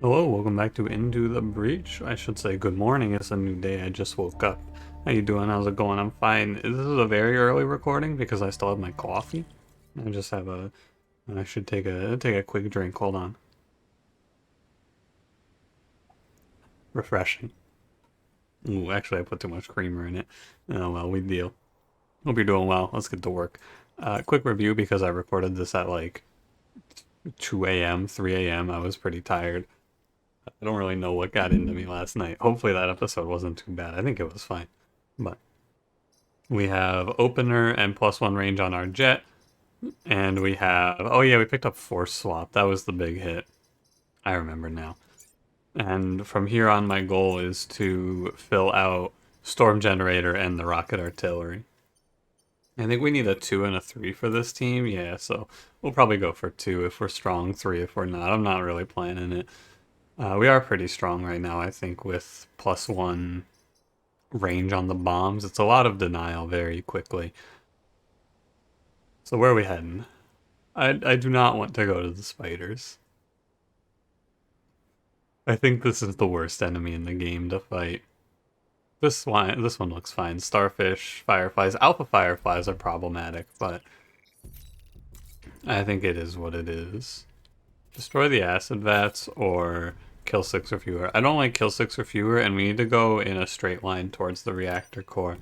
Hello, welcome back to Into the Breach. I should say good morning. It's a new day. I just woke up. How you doing? How's it going? I'm fine. This is a very early recording because I still have my coffee. I just have a. I should take a quick drink. Hold on. Refreshing. Ooh, actually, I put too much creamer in it. Oh well, we deal. Hope you're doing well. Let's get to work. Quick review because I recorded this at like 2 a.m., 3 a.m. I was pretty tired. I don't really know what got into me last night. Hopefully that episode wasn't too bad. I think it was fine. But we have opener and +1 range on our jet. And we have, oh yeah, we picked up force swap. That was the big hit. I remember now. And from here on, my goal is to fill out storm generator and the rocket artillery. I think we need a 2 and a 3 for this team. Yeah, so we'll probably go for 2 if we're strong, 3 if we're not. I'm not really planning it. We are pretty strong right now, I think, with +1 range on the bombs. It's a lot of denial very quickly. So where are we heading? I do not want to go to the spiders. I think this is the worst enemy in the game to fight. This one looks fine. Starfish, fireflies, alpha fireflies are problematic, but I think it is what it is. Destroy the acid vats or kill 6 or fewer. I don't like kill 6 or fewer, and we need to go in a straight line towards the reactor core.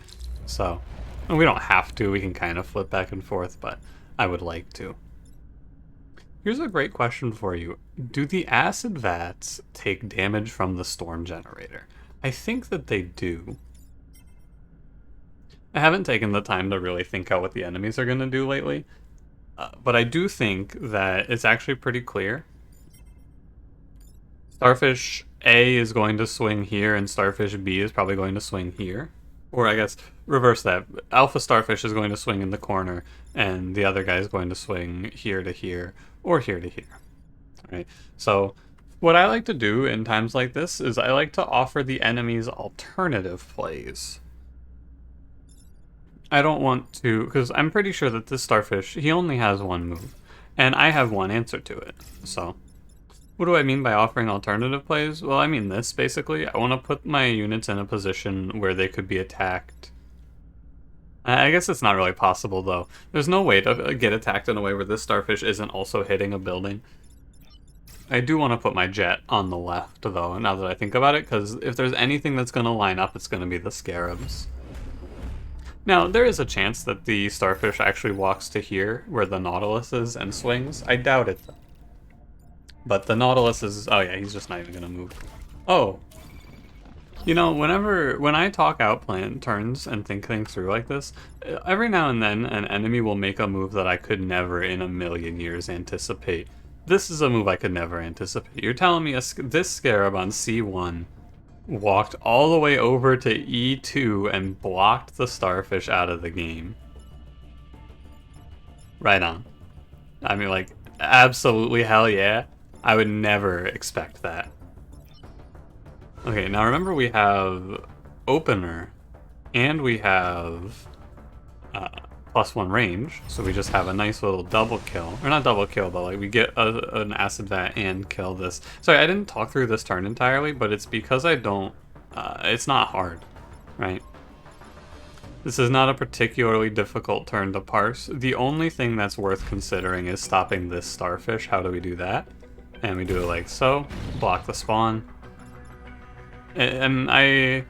So, and we don't have to. We can kind of flip back and forth, but I would like to. Here's a great question for you. Do the acid vats take damage from the storm generator? I think that they do. I haven't taken the time to really think out what the enemies are going to do lately, but I do think that it's actually pretty clear. Starfish A is going to swing here, and Starfish B is probably going to swing here. Or I guess reverse that. Alpha Starfish is going to swing in the corner, and the other guy is going to swing here to here, or here to here. Right? So what I like to do in times like this is I like to offer the enemies alternative plays. I don't want to, because I'm pretty sure that this Starfish, he only has one move, and I have one answer to it. So what do I mean by offering alternative plays? Well, I mean this, basically. I want to put my units in a position where they could be attacked. I guess it's not really possible, though. There's no way to get attacked in a way where this Starfish isn't also hitting a building. I do want to put my jet on the left, though, now that I think about it, because if there's anything that's going to line up, it's going to be the Scarabs. Now, there is a chance that the Starfish actually walks to here, where the Nautilus is, and swings. I doubt it, though. But the Nautilus is... Oh yeah, he's just not even gonna move. Oh. You know, when I talk out plan turns and think things through like this, every now and then an enemy will make a move that I could never in a million years anticipate. This is a move I could never anticipate. You're telling me this Scarab on C1 walked all the way over to E2 and blocked the Starfish out of the game. Right on. I mean, like, absolutely hell yeah. I would never expect that. Okay, now remember we have opener, and we have +1 range, so we just have a nice little double kill. Or not double kill, but like we get an acid vat and kill this. Sorry, I didn't talk through this turn entirely, but it's because I don't... it's not hard, right? This is not a particularly difficult turn to parse. The only thing that's worth considering is stopping this Starfish. How do we do that? And we do it like so, block the spawn. And I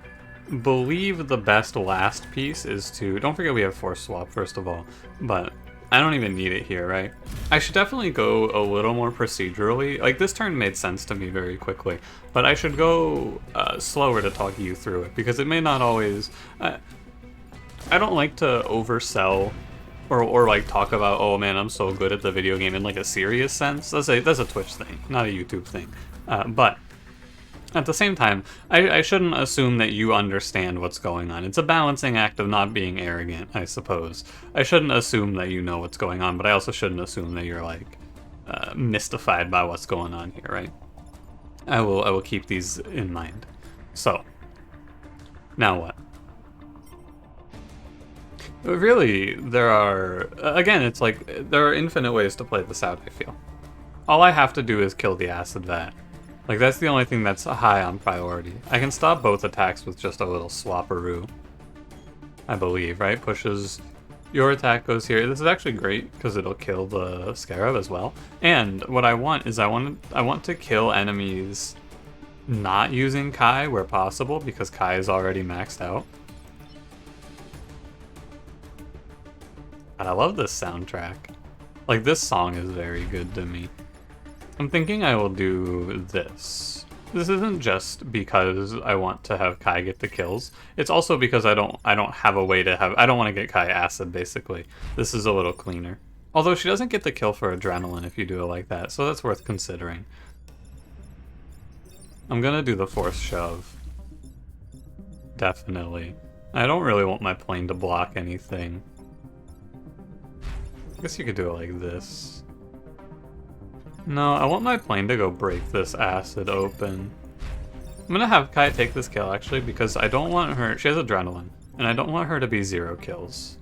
believe the best last piece is to, don't forget we have force swap first of all, but I don't even need it here, right? I should definitely go a little more procedurally. Like, this turn made sense to me very quickly, but I should go slower to talk you through it, because it may not always... I don't like to oversell or like talk about, oh man, I'm so good at the video game in like a serious sense. That's a Twitch thing, not a YouTube thing. But at the same time, I shouldn't assume that you understand what's going on. It's a balancing act of not being arrogant, I suppose. I shouldn't assume that you know what's going on, but I also shouldn't assume that you're like mystified by what's going on here, right? I will keep these in mind. So, now what? Really, there are... Again, it's like, there are infinite ways to play this out, I feel. All I have to do is kill the acid vat. Like, that's the only thing that's high on priority. I can stop both attacks with just a little swapperoo. I believe, right? Pushes... Your attack goes here. This is actually great, because it'll kill the Scarab as well. And what I want is I want to kill enemies not using Kai where possible, because Kai is already maxed out. And I love this soundtrack. Like, this song is very good to me. I'm thinking I will do this. This isn't just because I want to have Kai get the kills. It's also because I don't have a way to have... I don't want to get Kai acid, basically. This is a little cleaner. Although she doesn't get the kill for Adrenaline if you do it like that, so that's worth considering. I'm gonna do the Force Shove. Definitely. I don't really want my plane to block anything. I guess you could do it like this. No, I want my plane to go break this acid open. I'm gonna have Kai take this kill, actually, because I don't want her... She has Adrenaline, and I don't want her to be 0 kills.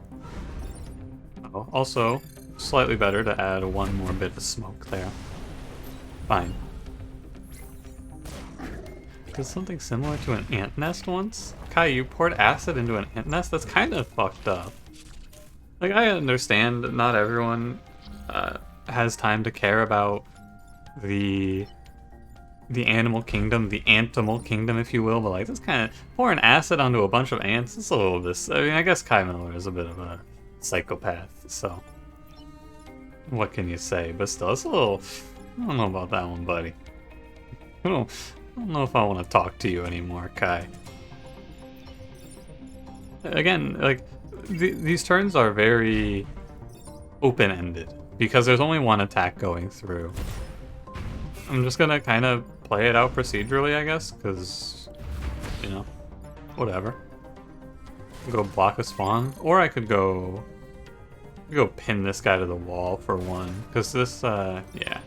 Oh, also, slightly better to add one more bit of smoke there. Fine. Did something similar to an ant nest once? Kai, you poured acid into an ant nest? That's kind of fucked up. Like, I understand that not everyone has time to care about the animal kingdom, the antimal kingdom, if you will, but like, this kind of pouring acid onto a bunch of ants, it's a little bit... I mean, I guess Kai Miller is a bit of a psychopath, so what can you say? But still, it's a little... I don't know about that one, buddy. I don't know if I want to talk to you anymore, Kai. Again, like, these turns are very open-ended, because there's only one attack going through. I'm just gonna kind of play it out procedurally, I guess, because, you know, whatever. Go block a spawn, or I could go pin this guy to the wall for one, because this, yeah.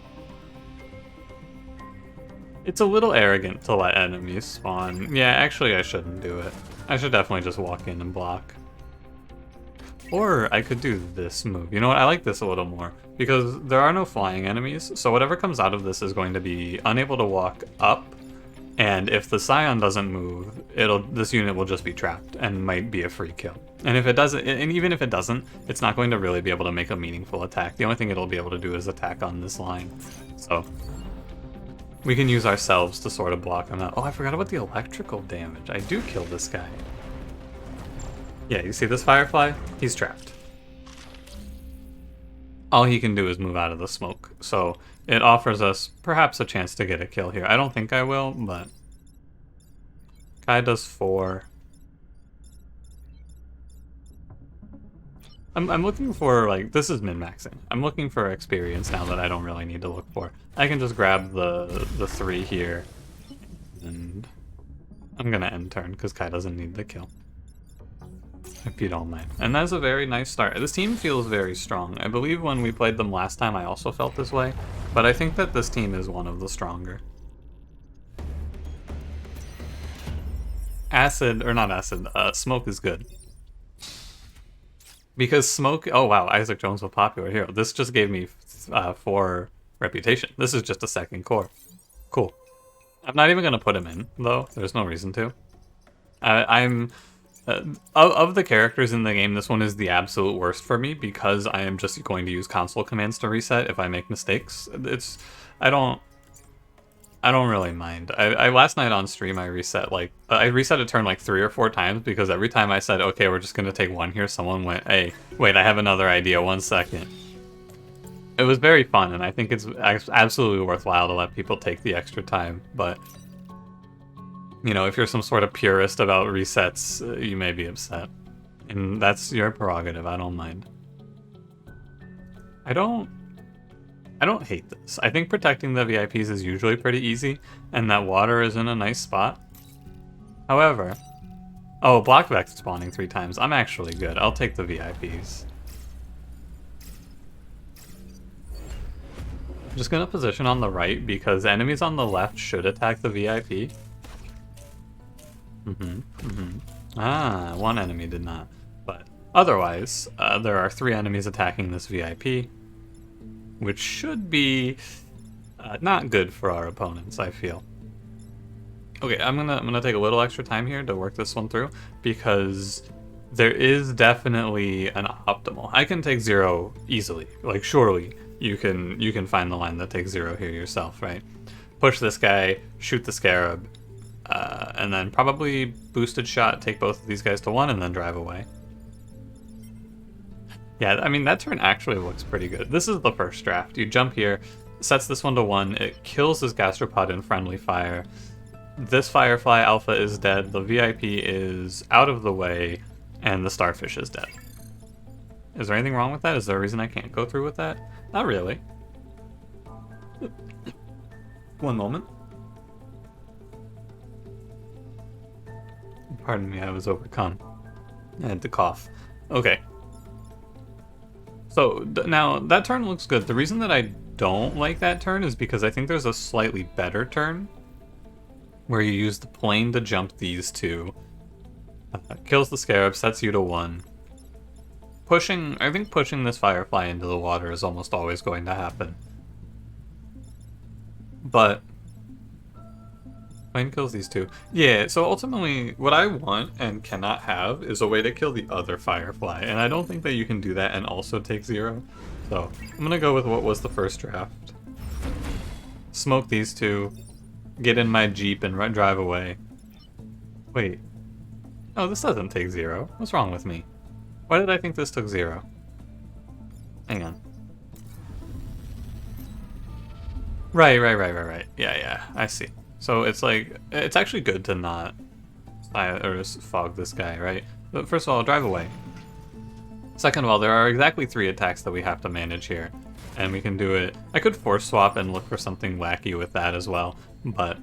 It's a little arrogant to let enemies spawn. Yeah, actually I shouldn't do it. I should definitely just walk in and block. Or I could do this move. You know what? I like this a little more, because there are no flying enemies, so whatever comes out of this is going to be unable to walk up, and if the Scion doesn't move, this unit will just be trapped and might be a free kill. And if it doesn't, and even if it doesn't, it's not going to really be able to make a meaningful attack. The only thing it'll be able to do is attack on this line. So we can use ourselves to sort of block him out. Oh, I forgot about the electrical damage. I do kill this guy. Yeah, you see this Firefly? He's trapped. All he can do is move out of the smoke, so it offers us perhaps a chance to get a kill here. I don't think I will, but Kai does 4. I'm looking for, like, this is min-maxing. I'm looking for experience now that I don't really need to look for. I can just grab the 3 here, and I'm gonna end turn because Kai doesn't need the kill. If you don't mind. And that's a very nice start. This team feels very strong. I believe when we played them last time I also felt this way, but I think that this team is one of the stronger. Smoke is good. Because smoke... Oh wow, Isaac Jones was a popular hero. This just gave me 4 reputation. This is just a 2nd core. Cool. I'm not even going to put him in, though. There's no reason to. Of the characters in the game, this one is the absolute worst for me because I am just going to use console commands to reset if I make mistakes. I don't really mind. I last night on stream I reset a turn like 3 or 4 times because every time I said, okay, we're just gonna take 1 here, someone went, hey, wait, I have another idea, 1 second. It was very fun, and I think it's absolutely worthwhile to let people take the extra time, but you know, if you're some sort of purist about resets, you may be upset. And that's your prerogative, I don't mind. I don't hate this. I think protecting the VIPs is usually pretty easy, and that water is in a nice spot. However... Oh, Block Vex spawning 3 times. I'm actually good. I'll take the VIPs. I'm just gonna position on the right, because enemies on the left should attack the VIP. Ah, 1 enemy did not. But otherwise, there are 3 enemies attacking this VIP, which should be not good for our opponents, I feel. Okay, I'm gonna take a little extra time here to work this one through, because there is definitely an optimal. I can take 0 easily. Like, surely you can find the line that takes 0 here yourself, right? Push this guy, shoot the scarab, and then probably boosted shot, take both of these guys to 1, and then drive away. Yeah, I mean, that turn actually looks pretty good. This is the first draft. You jump here, sets this one to 1, it kills this gastropod in friendly fire. This Firefly Alpha is dead, the VIP is out of the way, and the Starfish is dead. Is there anything wrong with that? Is there a reason I can't go through with that? Not really. One moment. Pardon me, I was overcome. I had to cough. Okay. So, now, that turn looks good. The reason that I don't like that turn is because I think there's a slightly better turn where you use the plane to jump these two. Kills the scarab, sets you to 1. I think pushing this Firefly into the water is almost always going to happen. But plane kills these two. Yeah, so ultimately, what I want and cannot have is a way to kill the other Firefly, and I don't think that you can do that and also take 0. So, I'm gonna go with what was the first draft. Smoke these two, get in my Jeep and drive away. Wait. Oh, this doesn't take 0. What's wrong with me? Why did I think this took 0? Hang on. Right. Yeah, I see. So it's like, it's actually good to not fog this guy, right? But first of all, drive away. Second of all, there are exactly 3 attacks that we have to manage here. And we can do it. I could force swap and look for something wacky with that as well, but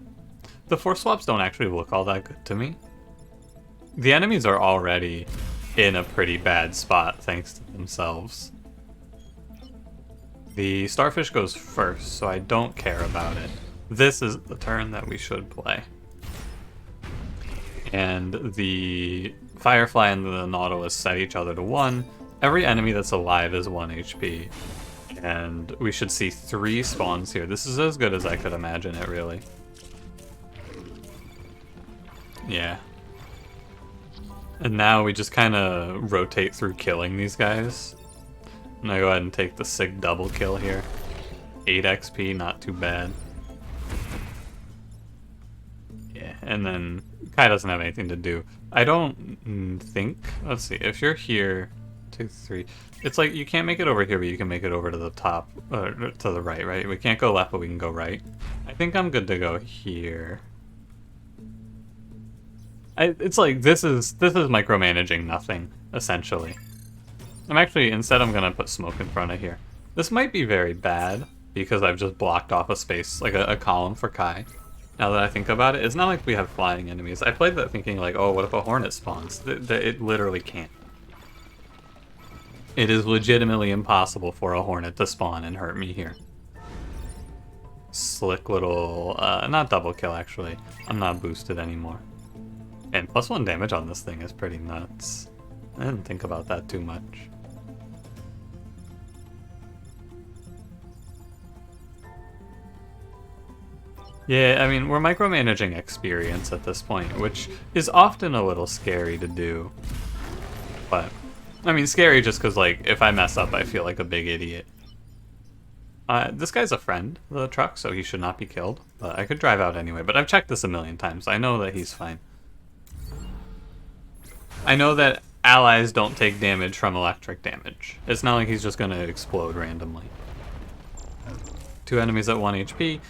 the force swaps don't actually look all that good to me. The enemies are already in a pretty bad spot thanks to themselves. The Starfish goes first, so I don't care about it. This is the turn that we should play. And the Firefly and the Nautilus set each other to 1. Every enemy that's alive is 1 HP. And we should see 3 spawns here. This is as good as I could imagine it, really. Yeah. And now we just kind of rotate through killing these guys. I'm gonna go ahead and take the sick double kill here. 8 XP, not too bad. Yeah, and then Kai doesn't have anything to do. I don't think... Let's see, if you're here... 2, 3... It's like, you can't make it over here, but you can make it over to the top, to the right, right? We can't go left, but we can go right. I think I'm good to go here. It's like, this is micromanaging nothing, essentially. Instead I'm gonna put smoke in front of here. This might be very bad, because I've just blocked off a space, like a column for Kai. Now that I think about it, it's not like we have flying enemies. I played that thinking like, oh, what if a hornet spawns? It literally can't. It is legitimately impossible for a hornet to spawn and hurt me here. Slick little, not double kill actually. I'm not boosted anymore. And +1 damage on this thing is pretty nuts. I didn't think about that too much. Yeah, I mean, we're micromanaging experience at this point, which is often a little scary to do. But, I mean, scary just because, like, if I mess up, I feel like a big idiot. This guy's a friend of the truck, so he should not be killed. But I could drive out anyway, but I've checked this a million times. I know that he's fine. I know that allies don't take damage from electric damage. It's not like he's just gonna explode randomly. 2 enemies at 1 HP.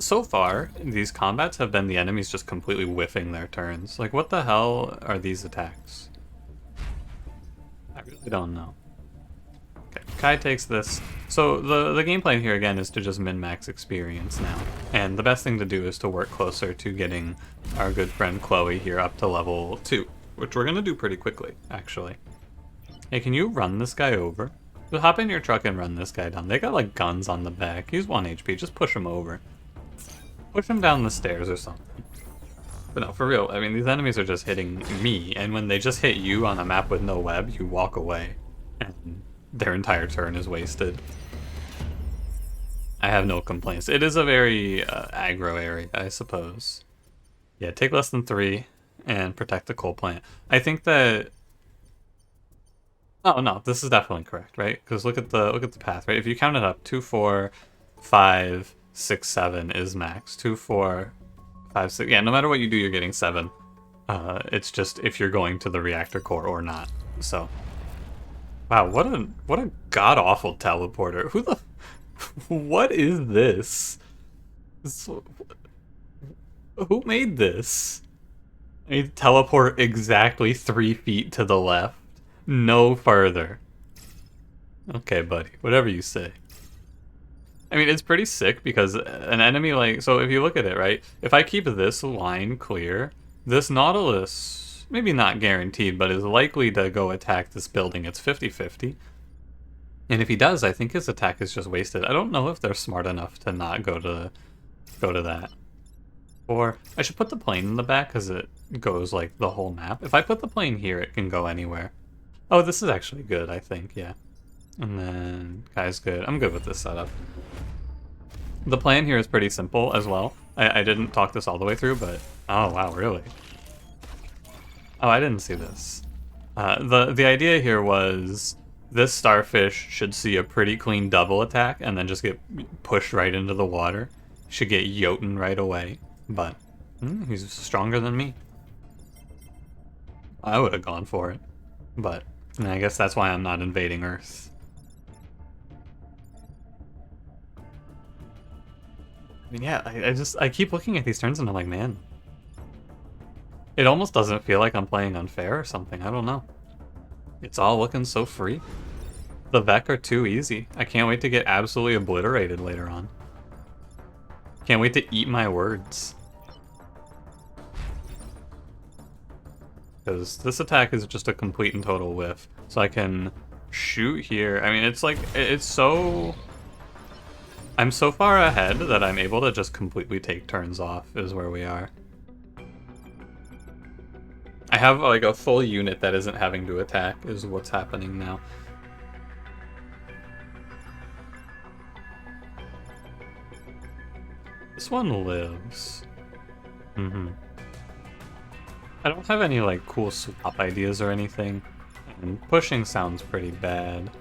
So far, these combats have been the enemies just completely whiffing their turns. Like, what the hell are these attacks? I really don't know. Okay, Kai takes this. So the game plan here again is to just min-max experience now. And the best thing to do is to work closer to getting our good friend Chloe here up to level 2. Which we're gonna do pretty quickly, actually. Hey, can you run this guy over? Just hop in your truck and run this guy down. They got like guns on the back. He's 1 HP, just push him over. Push him down the stairs or something. But no, for real, I mean, these enemies are just hitting me, and when they just hit you on a map with no web, you walk away. And their entire turn is wasted. I have no complaints. It is a very aggro area, I suppose. Yeah, take less than 3 and protect the coal plant. I think that... Oh no, this is definitely correct, right? Because look at the path, right? If you count it up, 2, 4, 5, 6, 7 is max. 2, 4, 5, 6. Yeah, no matter what you do, you're getting 7. It's just if you're going to the reactor core or not. So, wow, what a god awful teleporter. Who the? What is this? Who made this? I need to teleport exactly 3 feet to the left. No further. Okay, buddy. Whatever you say. I mean, it's pretty sick because an enemy like... So if you look at it, right? If I keep this line clear, this Nautilus, maybe not guaranteed, but is likely to go attack this building. It's 50-50. And if he does, I think his attack is just wasted. I don't know if they're smart enough to not go to that. Or I should put the plane in the back because it goes like the whole map. If I put the plane here, it can go anywhere. Oh, this is actually good, I think, yeah. And then, guy's good. I'm good with this setup. The plan here is pretty simple as well. I didn't talk this all the way through, but... Oh, wow, really? Oh, I didn't see this. The idea here was this starfish should see a pretty clean double attack and then just get pushed right into the water. Should get Jotun right away, but he's stronger than me. I would have gone for it, but I guess that's why I'm not invading Earth. I mean, yeah, I keep looking at these turns and I'm like, man, it almost doesn't feel like I'm playing unfair or something. I don't know. It's all looking so free. The Vec are too easy. I can't wait to get absolutely obliterated later on. Can't wait to eat my words. Because this attack is just a complete and total whiff. So I can shoot here. I mean, it's like, it's so... I'm so far ahead that I'm able to just completely take turns off, is where we are. I have like a full unit that isn't having to attack, is what's happening now. This one lives. I don't have any like cool swap ideas or anything. And pushing sounds pretty bad.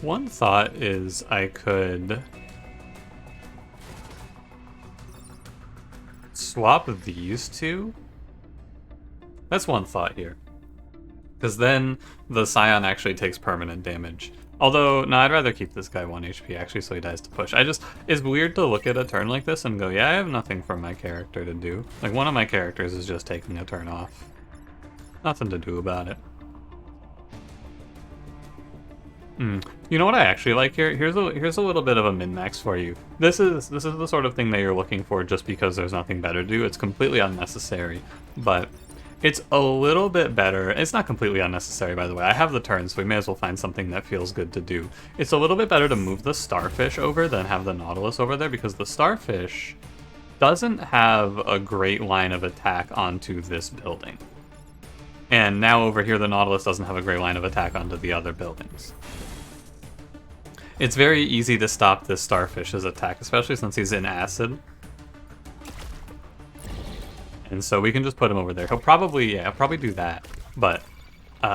One thought is I could swap these two. That's one thought here. Because then the Scion actually takes permanent damage. Although, no, I'd rather keep this guy 1 HP actually so he dies to push. It's weird to look at a turn like this and go, yeah, I have nothing for my character to do. Like, one of my characters is just taking a turn off. Nothing to do about it. You know what I actually like here? Here's a little bit of a min-max for you. This is the sort of thing that you're looking for just because there's nothing better to do. It's completely unnecessary, but it's a little bit better. It's not completely unnecessary, by the way. I have the turn, so we may as well find something that feels good to do. It's a little bit better to move the starfish over than have the Nautilus over there because the starfish doesn't have a great line of attack onto this building. And now over here, the Nautilus doesn't have a great line of attack onto the other buildings. It's very easy to stop this starfish's attack, especially since he's in acid. And so we can just put him over there. He'll probably do that. But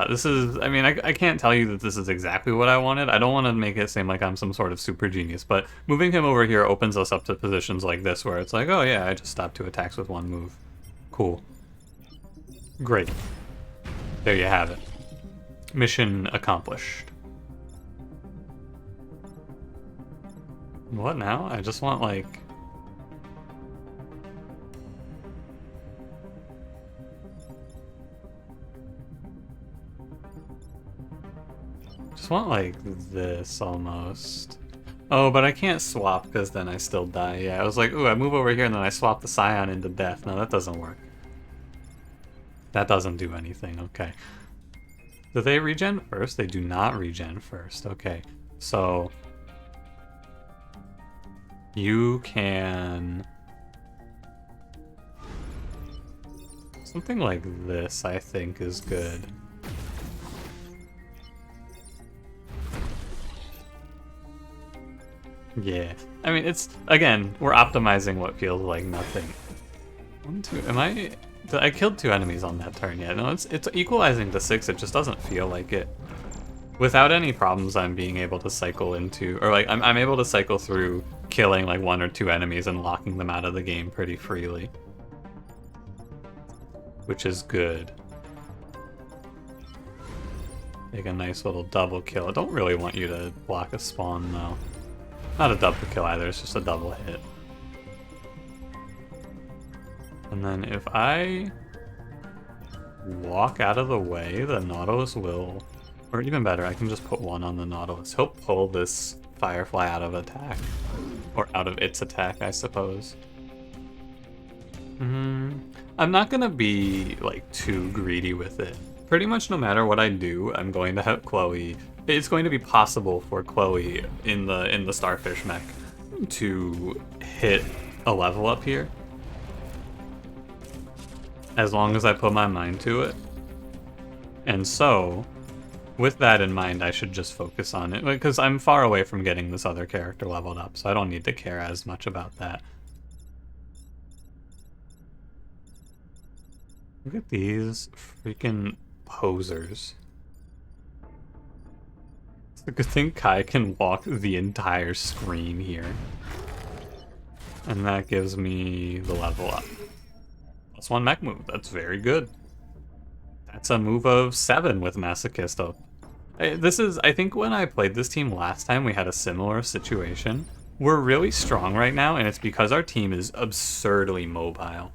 this is, I mean, I can't tell you that this is exactly what I wanted. I don't want to make it seem like I'm some sort of super genius, but moving him over here opens us up to positions like this where it's like, oh yeah, I just stopped 2 attacks with 1 move. Cool. Great. There you have it. Mission accomplished. What now? I just want, like... Just want, like, this, almost. Oh, but I can't swap, because then I still die. Yeah, I was like, ooh, I move over here, and then I swap the Scion into death. No, that doesn't work. That doesn't do anything, okay. Do they regen first? They do not regen first, okay. So... you can... something like this, I think, is good. Yeah. I mean, it's, again, we're optimizing what feels like nothing. 1, 2, I killed 2 enemies on that turn, yeah. No, it's equalizing to 6, it just doesn't feel like it. Without any problems, I'm being able to cycle into, or like, I'm able to cycle through killing like 1 or 2 enemies and locking them out of the game pretty freely. Which is good. Make a nice little double kill. I don't really want you to block a spawn, though. Not a double kill either, it's just a double hit. And then if I walk out of the way, the Nautilus will... Or even better, I can just put 1 on the Nautilus. He'll pull this Firefly out of attack. Or out of its attack, I suppose. I'm not gonna be, like, too greedy with it. Pretty much no matter what I do, I'm going to have Chloe... It's going to be possible for Chloe in the Starfish mech to hit a level up here. As long as I put my mind to it. And so... With that in mind, I should just focus on it, because I'm far away from getting this other character leveled up, so I don't need to care as much about that. Look at these freaking posers. It's a good thing Kai can walk the entire screen here. And that gives me the level up. +1 mech move, that's very good. That's a move of 7 with Masochist up. I think when I played this team last time, we had a similar situation. We're really strong right now, and it's because our team is absurdly mobile.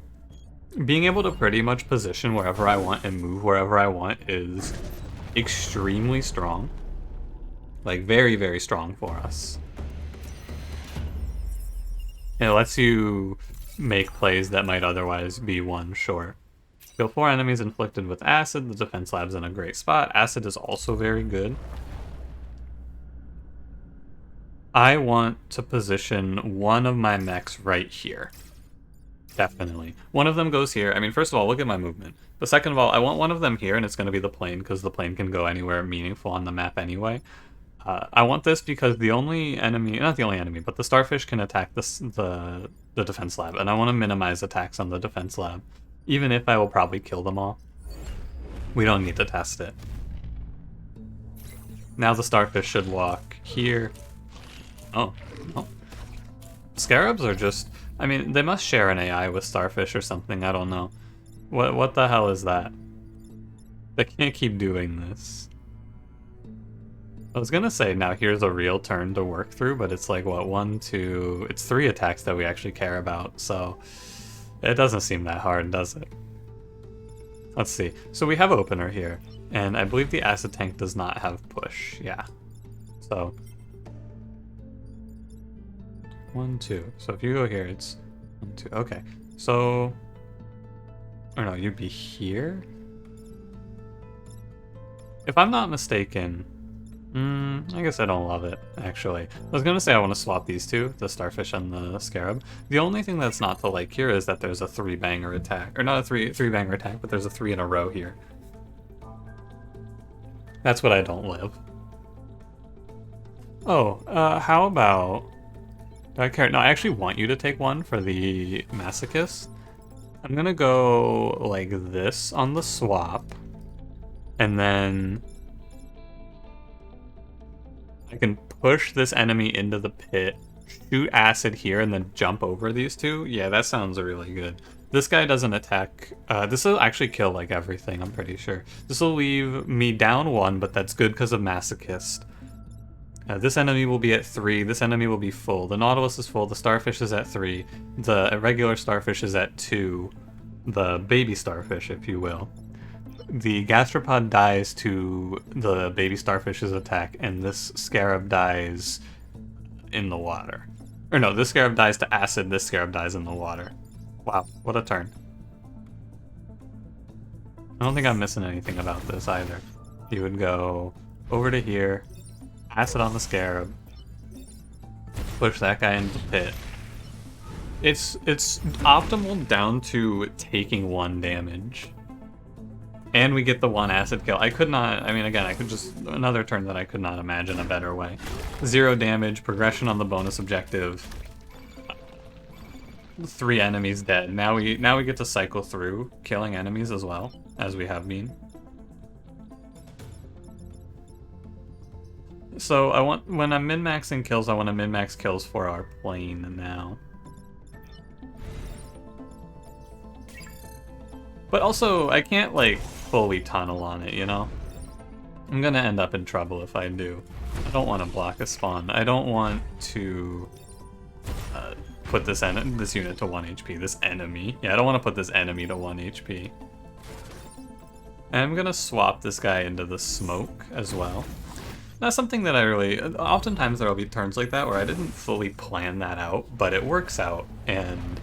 Being able to pretty much position wherever I want and move wherever I want is extremely strong. Like, very, very strong for us. It lets you make plays that might otherwise be one short. Kill 4 enemies inflicted with acid. The defense lab's in a great spot. Acid is also very good. I want to position one of my mechs right here. Definitely. One of them goes here. I mean, first of all, look at my movement. But second of all, I want one of them here, and it's going to be the plane, because the plane can go anywhere meaningful on the map anyway. I want this because the only enemy, not the only enemy, but the Starfish can attack the defense lab, and I want to minimize attacks on the defense lab. Even if I will probably kill them all. We don't need to test it. Now the Starfish should walk here. Oh, no. Scarabs are just... I mean, they must share an AI with Starfish or something, I don't know. What the hell is that? They can't keep doing this. I was gonna say, now here's a real turn to work through, but it's like, what, 1, 2... It's 3 attacks that we actually care about, so... It doesn't seem that hard, does it? Let's see. So we have Opener here, and I believe the Acid Tank does not have Push. Yeah. So 1, 2. So if you go here, it's 1, 2. Okay. So, or no, you'd be here. If I'm not mistaken, I guess I don't love it, actually. I was gonna say I want to swap these two, the Starfish and the Scarab. The only thing that's not to like here is that there's a 3-banger attack. Or not a three-banger attack, but there's a 3 in a row here. That's what I don't love. Oh, how about... Do I care? No, I actually want you to take 1 for the Masochist. I'm gonna go like this on the swap. And then... I can push this enemy into the pit, shoot acid here, and then jump over these two. Yeah, that sounds really good. This guy doesn't attack. This will actually kill, like, everything, I'm pretty sure. This will leave me down 1, but that's good because of Masochist. This enemy will be at 3. This enemy will be full. The Nautilus is full. The Starfish is at 3. The regular Starfish is at 2. The baby Starfish, if you will. The Gastropod dies to the baby Starfish's attack, and this Scarab dies in the water. Or no, this Scarab dies to acid, this Scarab dies in the water. Wow, what a turn. I don't think I'm missing anything about this either. You would go over to here, acid on the Scarab, push that guy into the pit. It's optimal down to taking 1 damage. And we get the 1 acid kill. I could not, I mean, again, I could just, another turn that I could not imagine a better way. 0 damage, progression on the bonus objective. 3 enemies dead. Now we get to cycle through killing enemies as well, as we have been. So I want, when I'm min-maxing kills, I want to min-max kills for our plane now. But also, I can't, like, fully tunnel on it, you know? I'm gonna end up in trouble if I do. I don't want to block a spawn. I don't want to put this unit to 1 HP. This enemy. Yeah, I don't want to put this enemy to 1 HP. And I'm gonna swap this guy into the smoke as well. That's something that I really... Oftentimes there will be turns like that where I didn't fully plan that out, but it works out, and...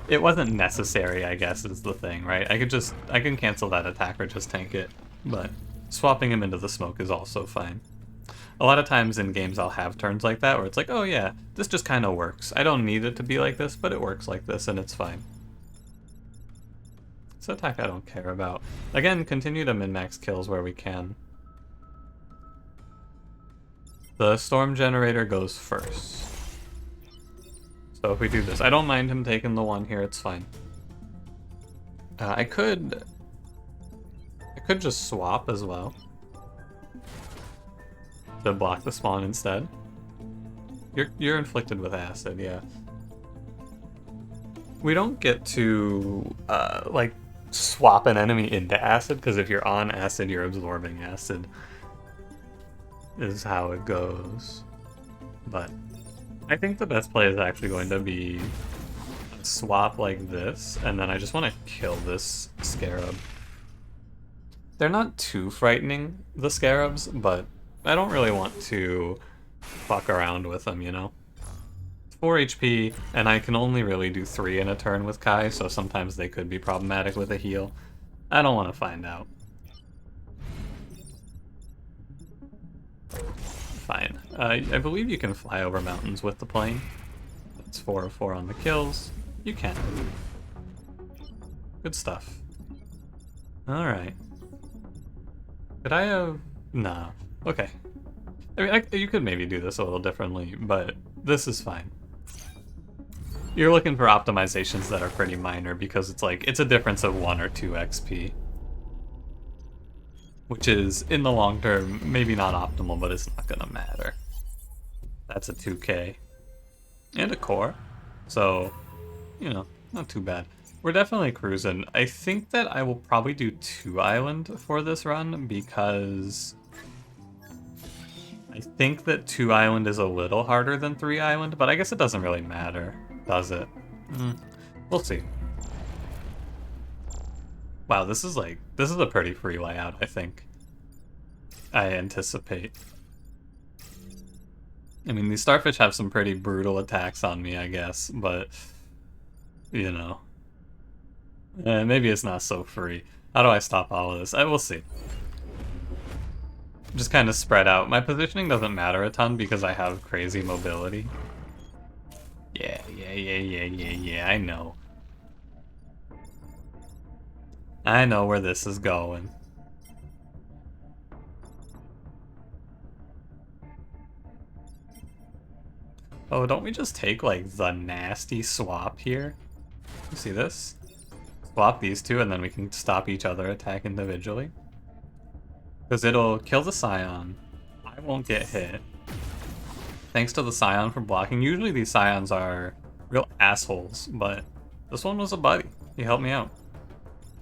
It wasn't necessary, I guess, is the thing, right? I can cancel that attack or just tank it, but swapping him into the smoke is also fine. A lot of times in games I'll have turns like that where it's like, oh yeah, this just kind of works. I don't need it to be like this, but it works like this and it's fine. It's an attack I don't care about. Again, continue to min-max kills where we can. The storm generator goes first. So if we do this, I don't mind him taking the 1 here, it's fine. I could just swap as well. To block the spawn instead. You're inflicted with acid, yeah. We don't get to, like, swap an enemy into acid, because if you're on acid, you're absorbing acid. Is how it goes. But I think the best play is actually going to be a swap like this, and then I just want to kill this scarab. They're not too frightening, the scarabs, but I don't really want to fuck around with them, you know? 4 HP, and I can only really do 3 in a turn with Kai, so sometimes they could be problematic with a heal. I don't want to find out. Fine. I believe you can fly over mountains with the plane. That's 4 of 4 on the kills. You can. Good stuff. Alright. Could I have... Nah. Okay. I mean, you could maybe do this a little differently, but this is fine. You're looking for optimizations that are pretty minor because it's like, it's a difference of 1 or 2 XP. Which is, in the long term, maybe not optimal, but it's not gonna matter. That's a 2k. And a core. So, you know, not too bad. We're definitely cruising. I think that I will probably do 2 island for this run, because... I think that 2 island is a little harder than 3 island, but I guess it doesn't really matter, does it? We'll see. Wow, this is a pretty free layout, I think. I anticipate. I mean, these starfish have some pretty brutal attacks on me, I guess, but, you know. Maybe it's not so free. How do I stop all of this? I will see. Just kind of spread out. My positioning doesn't matter a ton because I have crazy mobility. Yeah, I know. I know where this is going. Oh, don't we just take, like, the nasty swap here? You see this? Swap these two, and then we can stop each other attack individually. Because it'll kill the Scion. I won't get hit. Thanks to the Scion for blocking. Usually these Scions are real assholes, but this one was a buddy. He helped me out.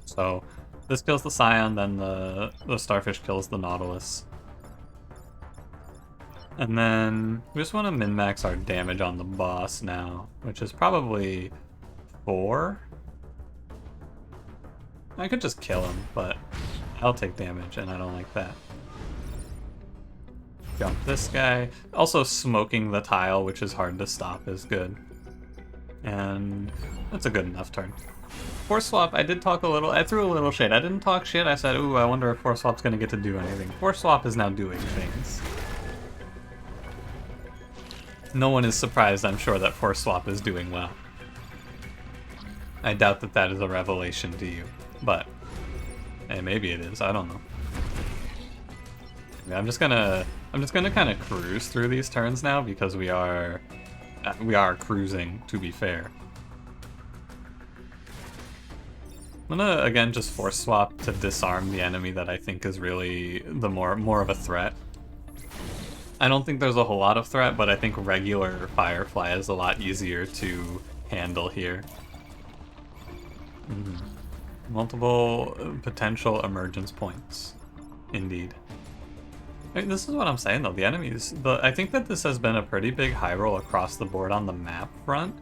So, this kills the Scion, then the Starfish kills the Nautilus. And then, we just want to min-max our damage on the boss now, which is probably 4? I could just kill him, but I'll take damage, and I don't like that. Jump this guy. Also, smoking the tile, which is hard to stop, is good. And that's a good enough turn. Force swap, I did talk a little, I threw a little shade. I didn't talk shit, I said, ooh, I wonder if force swap's gonna get to do anything. Force swap is now doing things. No one is surprised, I'm sure, that force swap is doing well. I doubt that that is a revelation to you, but Hey, maybe it is. I don't know. Yeah, I'm just gonna kind of cruise through these turns now because we are cruising, to be fair. I'm gonna again just force swap to disarm the enemy that I think is really the more of a threat. I don't think there's a whole lot of threat, but I think regular Firefly is a lot easier to handle here. Multiple potential emergence points, indeed. I mean, this is what I'm saying though. The enemies, I think that this has been a pretty big high roll across the board on the map front.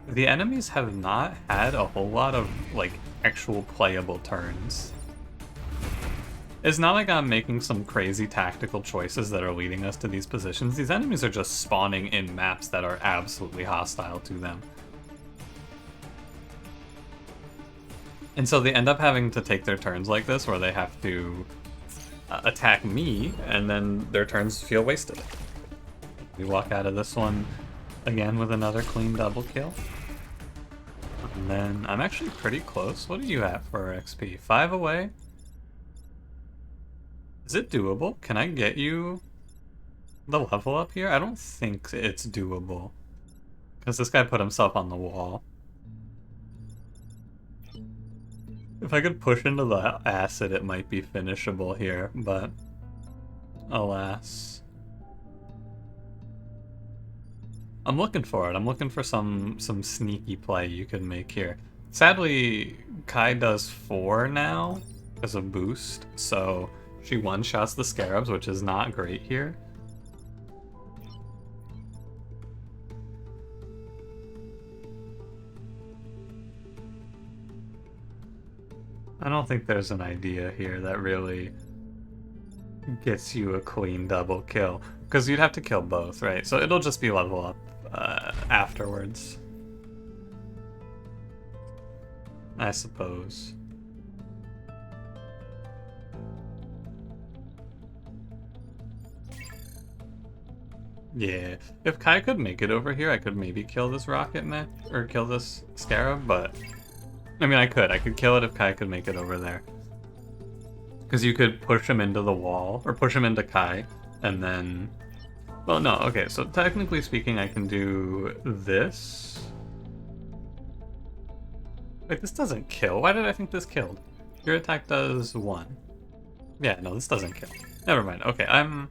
The enemies have not had a whole lot of like actual playable turns. It's not like I'm making some crazy tactical choices that are leading us to these positions. These enemies are just spawning in maps that are absolutely hostile to them. And so they end up having to take their turns like this, where they have to attack me, and then their turns feel wasted. We walk out of this one again with another clean double kill. And then I'm actually pretty close. What are you at for XP? 5 away? Is it doable? Can I get you the level up here? I don't think it's doable. Because this guy put himself on the wall. If I could push into the acid, it might be finishable here, but alas. I'm looking for it. I'm looking for some sneaky play you can make here. Sadly, Kai does 4 now as a boost, so she one-shots the Scarabs, which is not great here. I don't think there's an idea here that really gets you a clean double kill, because you'd have to kill both, right? So it'll just be level up afterwards, I suppose. Yeah, if Kai could make it over here, I could maybe kill this rocket mech, or kill this Scarab, but I mean, I could kill it if Kai could make it over there. Because you could push him into the wall, or push him into Kai, and then... Well, no, okay, so technically speaking, I can do this. Wait, this doesn't kill. Why did I think this killed? Your attack does 1. Yeah, no, this doesn't kill. Never mind. Okay, I'm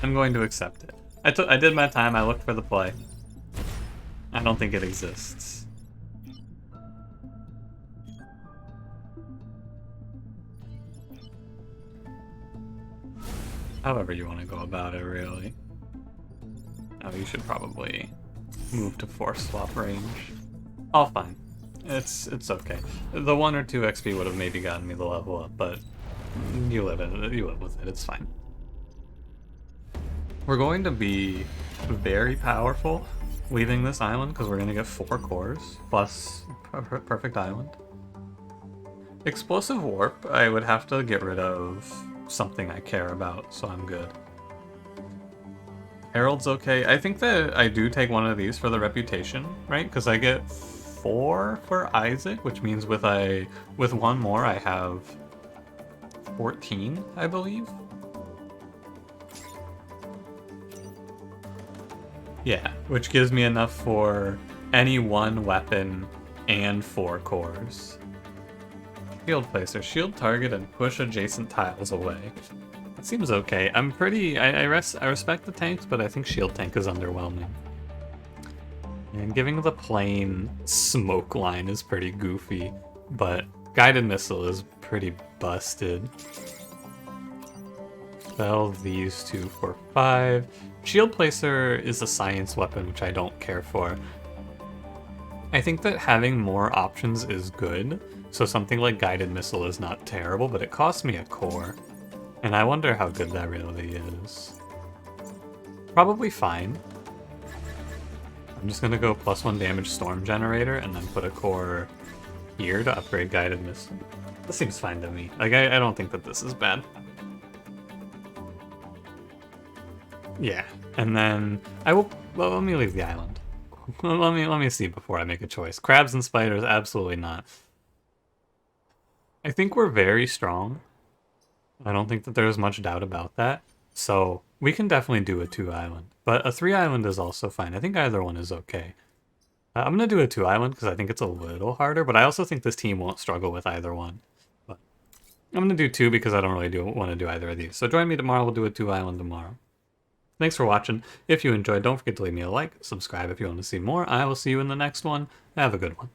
going to accept it. I did my time, I looked for the play. I don't think it exists. However you want to go about it, really. Oh, you should probably move to force swap range. All fine. It's okay. The 1 or 2 XP would have maybe gotten me the level up, but you live with it. It's fine. We're going to be very powerful leaving this island because we're going to get 4 cores plus perfect island. Explosive warp, I would have to get rid of something I care about, so I'm good. Herald's okay. I think that I do take one of these for the reputation, right? Because I get 4 for Isaac, which means with 1 more I have 14, I believe. Yeah, which gives me enough for any 1 weapon and 4 cores. Shield placer, shield target and push adjacent tiles away. That seems okay. I'm pretty... I respect the tanks, but I think shield tank is underwhelming. And giving the plain smoke line is pretty goofy, but guided missile is pretty busted. Spell these 2 for 5. Shield placer is a science weapon, which I don't care for. I think that having more options is good. So something like guided missile is not terrible, but it costs me a core. And I wonder how good that really is. Probably fine. I'm just gonna go +1 damage storm generator and then put a core here to upgrade guided missile. This seems fine to me. Like, I don't think that this is bad. Yeah, and then I will... Well, let me leave the island. let me see before I make a choice. Crabs and spiders, absolutely not. I think we're very strong. I don't think that there's much doubt about that. So we can definitely do a 2-island. But a 3-island is also fine. I think either one is okay. I'm going to do a 2-island because I think it's a little harder, but I also think this team won't struggle with either one. But I'm going to do 2 because I don't really want to do either of these. So join me tomorrow. We'll do a 2-island tomorrow. Thanks for watching. If you enjoyed, don't forget to leave me a like, subscribe if you want to see more. I will see you in the next one. Have a good one.